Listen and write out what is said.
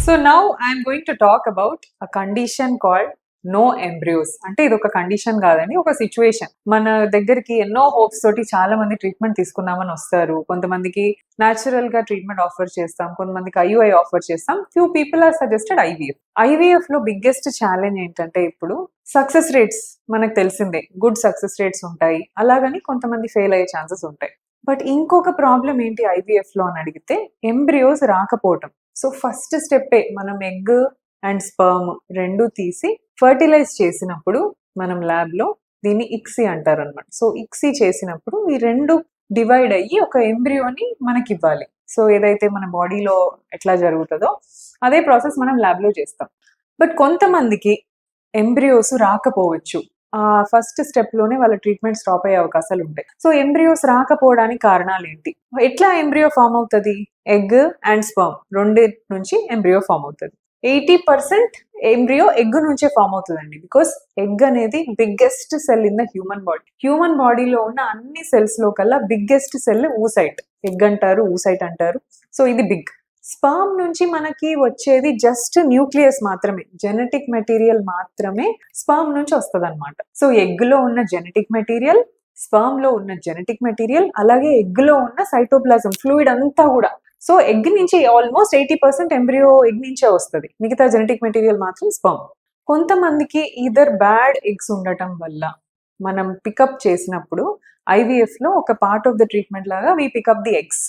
So now I'm going to talk about a condition called no embryos. అంటే ఇది ఒక condition కాదండి, ఒక సిచ్యువేషన్. మన దగ్గరికి ఎన్నో హోప్స్ తోటి చాలా మంది ట్రీట్మెంట్ తీసుకుందామని వస్తారు. కొంతమందికి న్యాచురల్ గా ట్రీట్మెంట్ ఆఫర్ చేస్తాం, కొంతమందికి ఐయుఐ ఆఫర్ చేస్తాం. Few people are suggested IVF. IVF లో బిగ్గెస్ట్ ఛాలెంజ్ ఏంటంటే ఇప్పుడు సక్సెస్ రేట్స్ మనకు తెలిసిందే, గుడ్ సక్సెస్ రేట్స్ ఉంటాయి, అలాగని కొంతమంది ఫెయిల్ అయ్యే ఛాన్సెస్ ఉంటాయి. బట్ ఇంకొక ప్రాబ్లం ఏంటి ఐవీఎఫ్ లో అని అడిగితే ఎంబ్రియోస్ రాకపోవటం. సో ఫస్ట్ స్టెప్పే మనం ఎగ్ అండ్ స్పర్మ్ రెండు తీసి ఫర్టిలైజ్ చేసినప్పుడు మనం ల్యాబ్ లో దీన్ని ఇక్సీ అంటారు అనమాట. సో ఇక్సీ చేసినప్పుడు ఈ రెండు డివైడ్ అయ్యి ఒక ఎంబ్రియోని మనకి ఇవ్వాలి. సో ఏదైతే మన బాడీలో ఎట్లా జరుగుతుందో అదే ప్రాసెస్ మనం ల్యాబ్ లో చేస్తాం. బట్ కొంతమందికి ఎంబ్రియోస్ రాకపోవచ్చు. ఆ ఫస్ట్ స్టెప్ లోనే వాళ్ళ ట్రీట్మెంట్ స్టాప్ అయ్యే అవకాశాలు ఉంటాయి. సో ఎంబ్రియోస్ రాకపోవడానికి కారణాలు ఏంటి? ఎట్లా ఎంబ్రియో ఫామ్ అవుతుంది? ఎగ్ అండ్ స్పర్మ్ రెండింటి నుంచి ఎంబ్రియో ఫామ్ అవుతుంది. 80% ఎంబ్రియో ఎగ్ నుంచే ఫామ్ అవుతుందండి. బికాస్ ఎగ్ అనేది biggest cell in the human body. Human బాడీలో ఉన్న అన్ని సెల్స్ లో కల్లా బిగ్గెస్ట్ సెల్ ఊసైట్. ఎగ్ అంటారు, ఊసైట్ అంటారు. సో ఇది బిగ్. స్పర్మ్ నుంచి మనకి వచ్చేది జస్ట్ న్యూక్లియస్ మాత్రమే, జెనెటిక్ మెటీరియల్ మాత్రమే స్పర్మ్ నుంచి వస్తుంది అనమాట. సో ఎగ్ లో ఉన్న జెనెటిక్ మెటీరియల్, స్పర్మ్ లో ఉన్న జెనెటిక్ మెటీరియల్, అలాగే ఎగ్ లో ఉన్న సైటోప్లాజం ఫ్లూయిడ్ అంతా కూడా. సో ఎగ్ నుంచి ఆల్మోస్ట్ 80% ఎంబ్రియో ఎగ్ నుంచే వస్తుంది, మిగతా జెనెటిక్ మెటీరియల్ మాత్రం స్పర్మ్. కొంతమందికి ఈదర్ బ్యాడ్ ఎగ్స్ ఉండటం వల్ల మనం పికప్ చేసినప్పుడు ఐవీఎఫ్ లో ఒక పార్ట్ ఆఫ్ ద ట్రీట్మెంట్ లాగా వీ పికప్ ది ఎగ్స్.